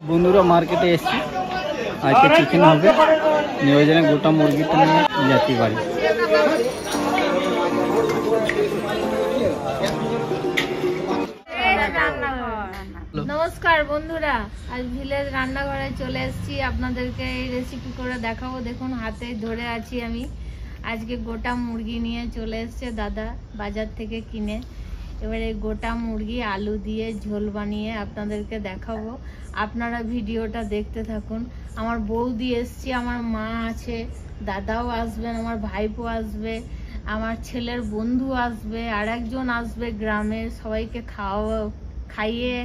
বন্ধুরা মার্কেটে এসেছি, আজকে চিকেন হবে, নিয়ে ওই জন্য গোটা মুরগিটা নিয়ে যাচ্ছি বাড়ি। নমস্কার বন্ধুরা, আজ ভিলেজ রান্নাঘরে চলে এসেছি, আপনাদেরকে এই রেসিপি করে দেখাবো। দেখুন হাতে ধরে আছি আমি। আজকে গোটা মুরগি নিয়ে চলে এসছে দাদা বাজার থেকে কিনে। এবারে গোটা মুরগি আলু দিয়ে ঝোল বানিয়ে আপনাদেরকে দেখাবো। আপনারা ভিডিওটা দেখতে থাকুন। আমার বৌদি এসছে, আমার মা আছে, দাদাও আসবেন, আমার ভাইপো আসবে, আমার ছেলের বন্ধু আসবে, আর একজন আসবে গ্রামের। সবাইকে খাইয়ে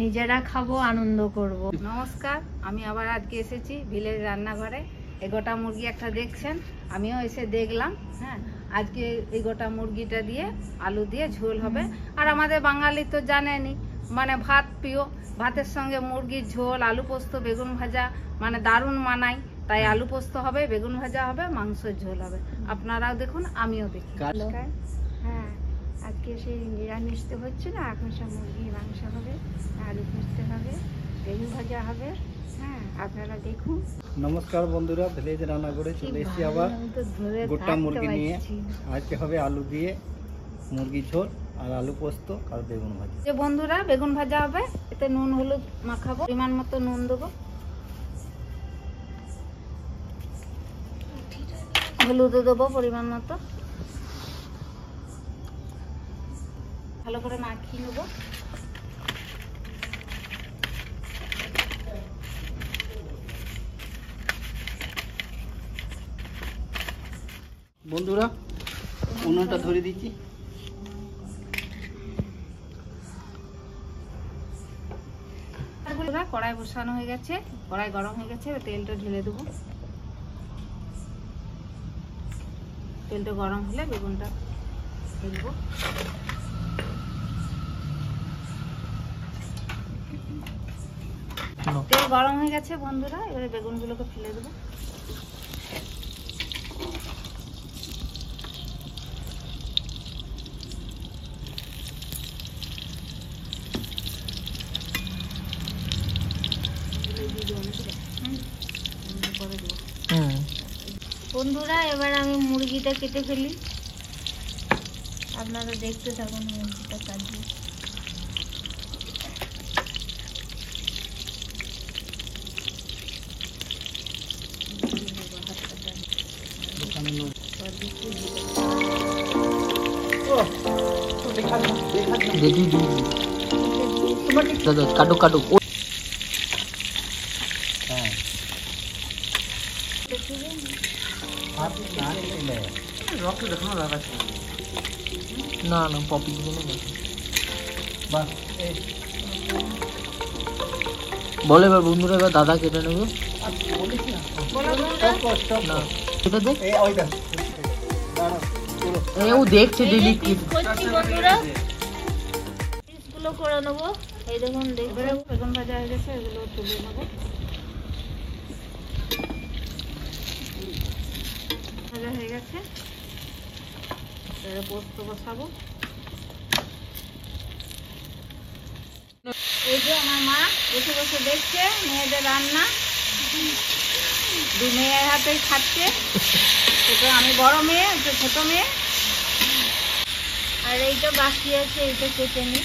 নিজেরা খাবো, আনন্দ করব। নমস্কার, আমি আবার আজকে এসেছি ভিলেজ রান্নাঘরে। এই গোটা মুরগি একটা দেখছেন, আমিও এসে দেখলাম। হ্যাঁ, আজকে এই গোটা মুরগিটা দিয়ে আলু দিয়ে ঝোল হবে। আর আমাদের বাঙালি তো জানেনই, মানে ভাত প্রিয়। ভাতের সঙ্গে মুরগির ঝোল, আলু পোস্ত, বেগুন ভাজা মানে দারুণ মানাই। তাই আলু পোস্ত হবে, বেগুন ভাজা হবে, মাংসের ঝোল হবে। আপনারাও দেখুন, আমিও দেখি। হ্যাঁ, আজকে সেই নিরামিষ তো হচ্ছে না, এখন সব মুরগি মাংস হবে, আলু পোস্ত হবে, বেগুন ভাজা হবে। হ্যাঁ, আপনারা দেখুন। নমস্কার বন্ধুরা, ভিলেজ রান্নাঘরে চলে এসেছি আবার গোটা মুরগি নিয়ে। আজকে হবে আলু দিয়ে মুরগি ঝোল আর আলু পোস্ত আর বেগুন ভাজা। যে বন্ধুরা, বেগুন ভাজা হবে, এতে নুন হলুদ মাখাবো, পরিমাণ মতো নুন দেবো, হলুদও দেবো পরিমাণ মতো। ভালো করে মাখিয়ে নেবো। বন্ধুরা উনুনটা ধরে দিচ্ছি। কড়াই বসানো হয়ে গেছে, কড়াই গরম হয়ে গেছে, তেলটা ঢেলে দেবো। তেলটা গরম হলে বেগুনটা ঢেলবো। তেল গরম হয়ে গেছে বন্ধুরা, এবারে বেগুনগুলোকে ফেলে দেবো। বন্ধুরা এবার আমি মুরগিটা কেটে ফেলি, আপনারা দেখতে থাকুন মুরগিটা কাটবো। কাটো কাটো। না না পপি বলে এবার বন্ধুরা, এবার দাদা কেটে নেবে। ও দেখছে ডেলি পিসগুলো করে নেবো। এই দেখুন, দেখবেন বেগুন ভাজা হয়ে গেছে, এগুলো তুলে নেবো। ভাজা হয়ে গেছে, এবারে পোস্ত বসাবো। এই যে আমার মা বসে বসে দেখছে মেয়েদের রান্না, দু মেয়ের হাতেই খাচ্ছে। আমি বড় মেয়ে, ছোট মেয়ে। আর এইটা বাকি আছে, এইটা কেটে নি।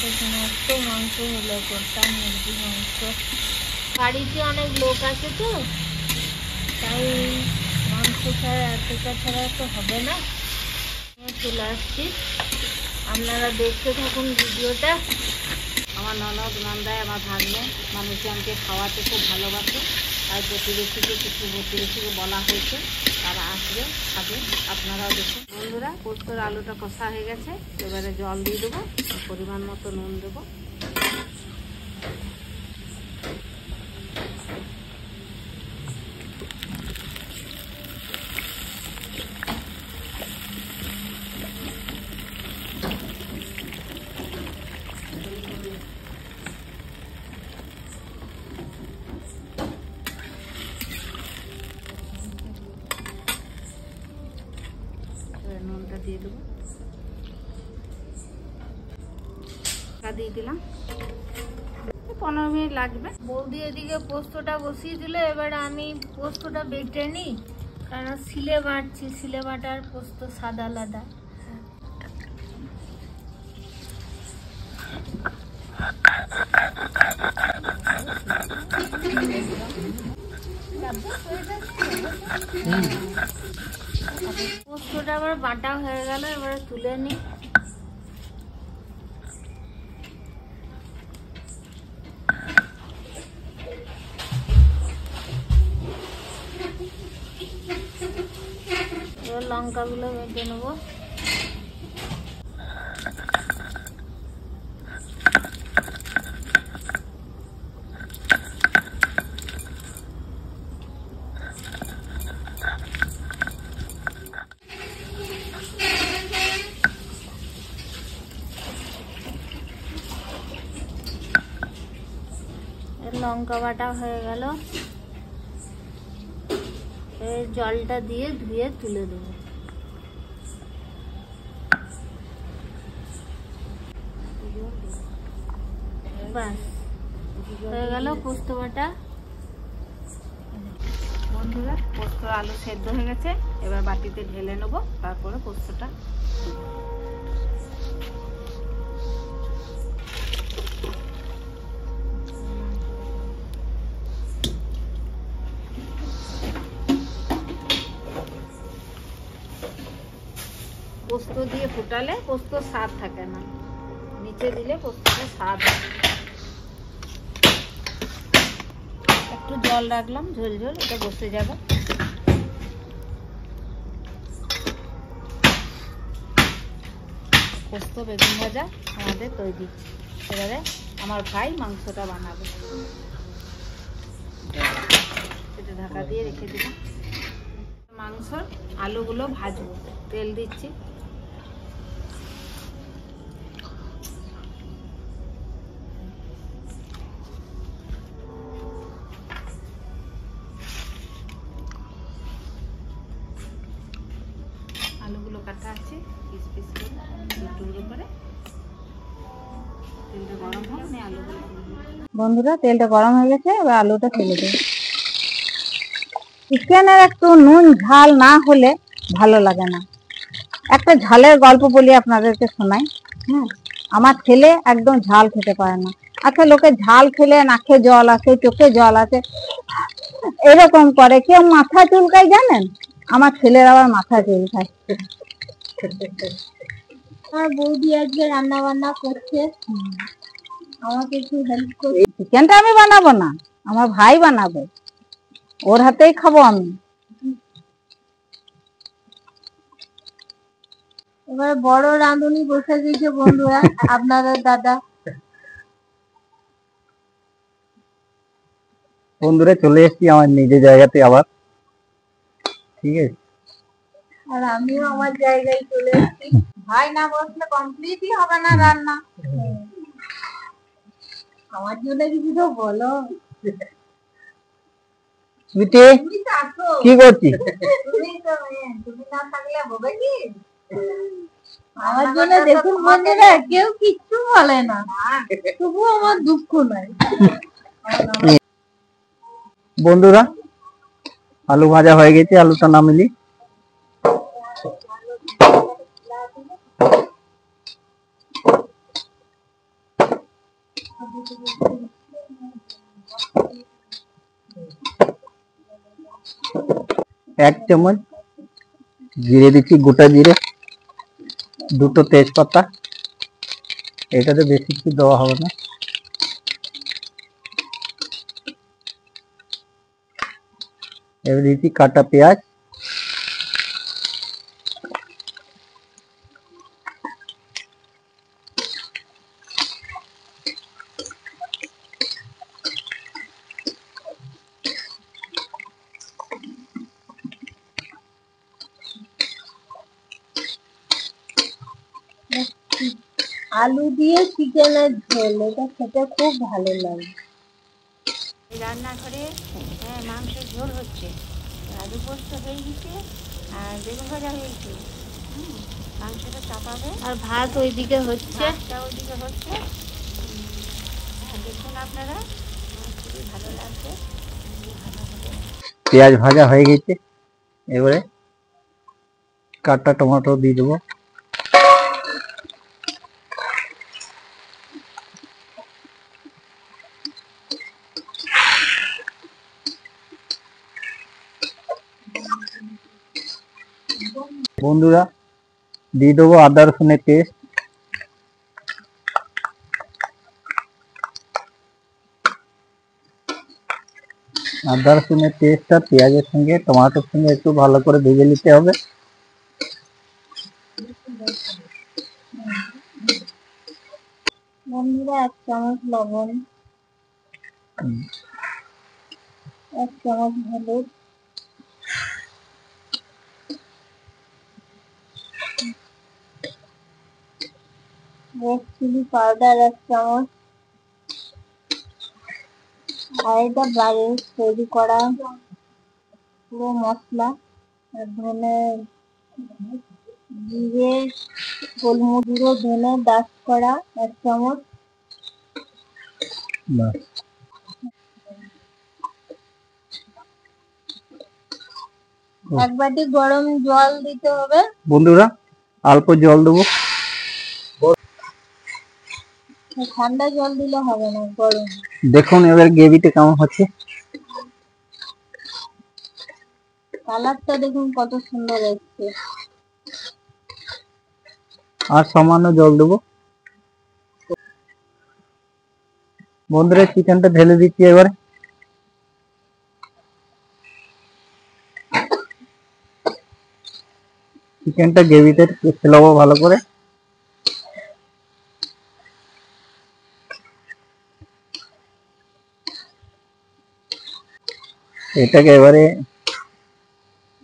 দেখুন এত মাংস হলো, গোটা মুরগি মাংস। বাড়িতে অনেক লোক আছে তো, তাই মাংস ছাড়া এতটা ছাড়া তো হবে না। চলে আসছি, আপনারা দেখতে থাকুন ভিডিওটা। আমার ননদ নন্দায়, আমার ভাগ্নে মানুষজনকে খাওয়াতে খুব ভালোবাসে। আর প্রতিবেশীকে বলা হয়েছে, তারা আসবে, খাবে, আপনারাও দেখুন। বন্ধুরা, পোস্তর আলুটা কষা হয়ে গেছে, এবারে জল দিয়ে দেবো, পরিমাণ মতো নুন দেবো। নুন লবণটা দিয়ে দেবো, দিয়ে দিলাম, 15 মিনিট লাগবে। বৌদি এদিকে পোস্তটা বসিয়ে দিল, এবার আমি পোস্তটা বেটে নিই, কারণ সিলে বাটছি, সিলে বাটার পোস্ত স্বাদ আলাদা। পোস্তটা আবার বাটা হয়ে গেল, এবারে তুলে নিই। এবার লঙ্কাগুলো বেটে নেবো। লঙ্কা বাটা হয়ে গেল, এর জলটা দিয়ে ধুয়ে তুলে দেবো। বাস হয়ে গেল পোস্ত বাটা। বন্ধুরা, পোস্ত আলু সেদ্ধ হয়ে গেছে, এবার বাটিতে ঢেলে নেবো, তারপরে পোস্তটা পোস্ত দিয়ে ফুটালে পোস্ত স্বাদ থাকে না, নিচে দিলে পোস্তটা স্বাদ হয়। একটু জল রাখলাম, ঝোল ঝোল, এটা বসে যাবে। পোস্ত বেগুন ভাজা আমাদের তৈরি। এবারে আমার ভাই মাংসটা বানাবে, এটা ঢাকা দিয়ে রেখে দিলাম। মাংসর আলুগুলো ভাজবো, তেল দিচ্ছি। আলুগুলো কাটা আছে পিস পিস করে, টুকরো করে। তেলটা গরম হোক, আমি আলুগুলো। বন্ধুরা, তেলটা গরম হয়ে গেছে, এবার আলুটা ফেলে দেব। চিকেনের একটু নুন ঝাল না হলে ভালো লাগে না। একটা ঝালের গল্প বলি আপনাদেরকে শোনাই। হ্যাঁ, আমার ছেলে একদম ঝাল খেতে পারে না। আচ্ছা, লোকে ঝাল খেলে নাকে জল আসে, চোখে জল আসে, এরকম করে। কেউ মাথা চুলকায় জানেন? আমার ছেলের আবার মাথা চুলকায়। আর বৌদি আজকে রান্না বান্না করছে, আমাকে একটু হেল্প করবে। চিকেনটা আমি বানাবো না, আমার ভাই বানাবে, ওর হাতেই খাবো আমি। এবার বড় রাঁধুনি বসে গেছে বন্ধুরা, আপনাদের দাদা। বন্ধুরা, চলে এসেছি আমার নিজের জায়গাতে আবার, ঠিক আছে। আর আমিও আমার জায়গায় চলে এসেছি। ভাই না বসলে কমপ্লিটই হবে না রান্না। আমার জন্য কিছু তো বলো। সুইটি, তুমি তো আসো, কি করছিস? তুমি না থাকলে হবে কি? আমার জন্য দেখুন বন্ধুরা, কেউ কিচ্ছু বলে না, তবু আমার দুঃখ নাই। বন্ধুরা, আলু ভাজা হয়ে গেছে, আলুটা নামিলি। এক চামচ জিরে দিচ্ছি, গোটা জিরে, দুটো তেজপাতা, এটাতে বেশি কিছু দেওয়া হবে না। এবার দিচ্ছি কাটা পেঁয়াজ, আলু দিয়ে চিকেনের ঝোল, এটা খেতে খুব ভালো লাগে। রান্নাঘরে মাংসের ঝোল হচ্ছে, আলু পোস্ত হয়ে গেছে আর বেগুন ভাজা হয়েছে। মাংসটা চাপাবে, আর ভাত ওইদিকে হচ্ছে। ভাতটা ওইদিকে হচ্ছে। হ্যাঁ, দেখুন আপনারা, আমার খুবই ভালো লাগছে, খুবই ভালো হবে। পেঁয়াজ ভাজা হয়ে গেছে, এবারে কাটা টমেটো দিয়ে দেবো। বন্ধুরা দিয়ে দেবো আদা রসুনের পেস্ট। আদা রসুনের পেস্টটা পেঁয়াজের সঙ্গে টমেটোর সঙ্গে একটু ভালো করে ভেজে নিতে হবে। বন্ধুরা 1 চামচ লবণ, 1 চামচ হলুদ, রেড চিলি পাউডার 1 চামচ, আর এটা বাড়ির তৈরি করা পুরো মশলা, ধনে জিরে গোলমরিচ গুঁড়ো ধনে ডাস্ট করা 1 চামচ। এক বাটি গরম জল দিতে হবে। বন্ধুরা অল্প জল দেবো, ঠান্ডা জল দিলে হবে না, গরম। দেখুন এবার গ্রেভিটা কেমন হচ্ছে, কালারটা দেখুন কত সুন্দর এসছে। আর সামান্য জল দেবো। বন্ধুরা চিকেনটা ঢেলে দিচ্ছি এবারে। চিকেনটা গ্রেভিতে ফেলাবো ভালো করে। এটাকে এবারে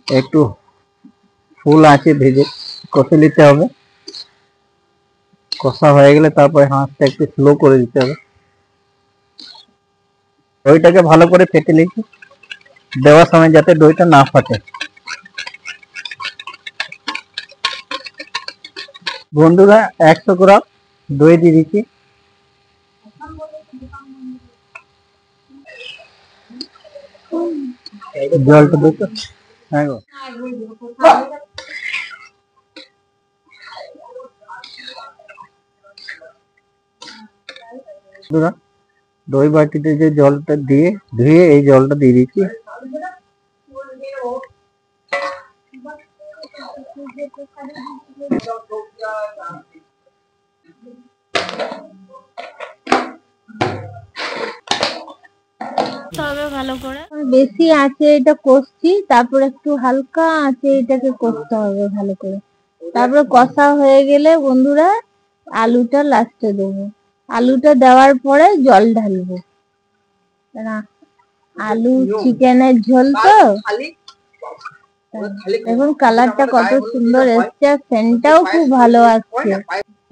একটু ফুল আঁচে ভেজে কষে নিতে হবে। কষা হয়ে গেলে তারপরে হাঁসটা একটু স্লো করে দিতে হবে। দইটাকে ভালো করে ফেটে নিচ্ছি, দেওয়ার সময় যাতে দইটা না ফাটে। বন্ধুরা 100 গ্রাম দই দিয়ে দিচ্ছি। জলটা দেখো, হ্যাঁ গো। বন্ধুরা দই বাটিতে যে জলটা দিয়ে ধুয়ে এই জলটা দিয়ে দিচ্ছি। তবে ভালো করে বেশি আঁচে এটা কষছি, তারপর একটু হালকা আঁচে এটাকে কষতে হবে ভালো করে। তারপরে কষা হয়ে গেলে বন্ধুরা আলুটা লাস্টে দেবো। আলুটা দেওয়ার পরে জল ঢালবো, আলু চিকেনের ঝোল তো। এখন কালারটা কত সুন্দর এসছে, সেন্টটাও খুব ভালো আসছে।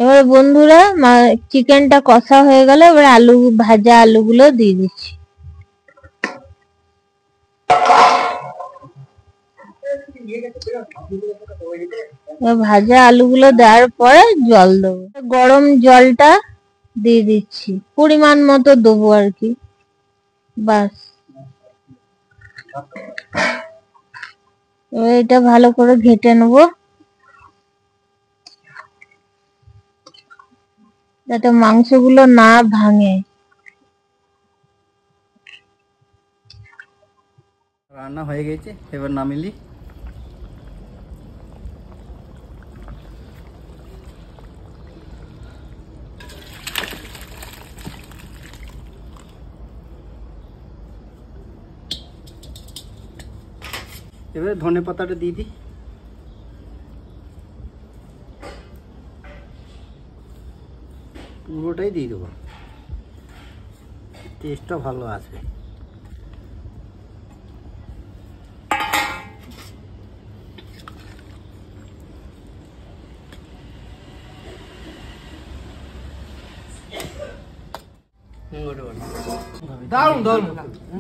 এবার বন্ধুরা চিকেনটা কষা হয়ে গেলে এবার আলু ভাজা আলুগুলো দিয়ে দিচ্ছি। ভাজা আলুগুলো দেওয়ার পরে জল দেবো, গরম জলটা দিয়ে দিচ্ছি, পরিমাণ মতো দেবো আর কি, বাস। এবার এটা ভালো করে ঘেটে নেবো যাতে মাংসগুলো না ভাঙে। রান্না হয়ে গেছে, এবার নামিলি। এবারে ধনে পাতাটা দিয়ে দিই। পুরোটাই দিয়ে দেবো, টেস্টটা ভালো আসবে।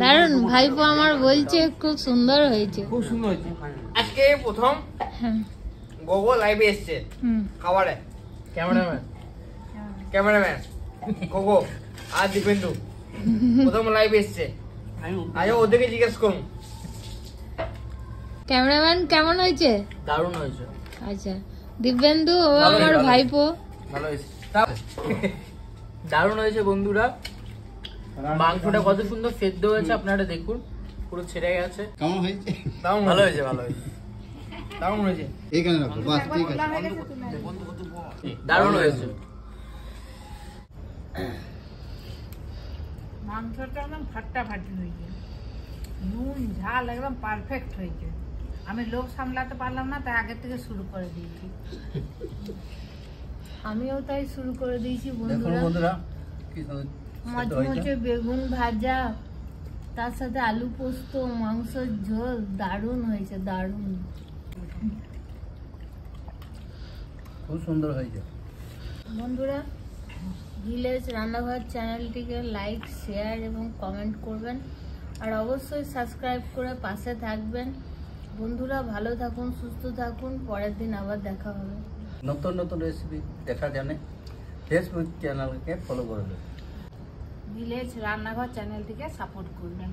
দারুন ভাইপো আমার বলছে খুব সুন্দর হয়েছে, খুব সুন্দর হয়েছে। আজকে প্রথম গোগো লাইভে এসছে খাবারে। ক্যামেরাম্যান গোগো আর দীপেন্দু প্রথম লাইভে এসছে। আচ্ছা ওদেরকে জিজ্ঞেস করুন। ক্যামেরাম্যান কেমন হয়েছে? দারুণ হয়েছে। আচ্ছা দিব্যেন্দু ও ভালো আমার হয়েছে, ভাইপো। ভালো হয়েছে। দারুণ হয়েছে বন্ধুরা। মাংসটা কত সুন্দর সেদ্ধ হয়েছে আপনারা দেখুন, পুরো ছেড়ে গেছে। কেমন হয়েছে? দারুণ ভালো হয়েছে, ভালো হয়েছে, দারুণ হয়েছে, এইখানে রাখো, বাস ঠিক আছে। দারুণ হয়েছে। মাংসটা একদম ফাটাফাটি হয়েছে, নুন ঝাল একদম পারফেক্ট হয়েছে। আমি লোভ সামলাতে পারলাম না, তাই আগের থেকে শুরু করে দিয়েছি। আমিও তাই শুরু করে দিয়েছি দেখুন বন্ধুরা। বন্ধুরা কি সুন্দর সেদ্ধ হয়েছে। মচমচে বেগুন ভাজা, তার সাথে আলু পোস্ত, মাংসের ঝোল, দারুণ হয়েছে, দারুণ। খুব সুন্দর হয়েছে। বন্ধুরা ভিলেজ রান্নাঘর চ্যানেলটিকে লাইক, শেয়ার এবং কমেন্ট করবেন, আর অবশ্যই সাবস্ক্রাইব করে পাশে থাকবেন। বন্ধুরা ভালো থাকুন, সুস্থ থাকুন, পরের দিন আবার দেখা হবে। নতুন নতুন রেসিপি দেখার জন্য ফেসবুক চ্যানেলকে ফলো করবেন। ভিলেজ রান্নাঘর চ্যানেলটিকে সাপোর্ট করবেন।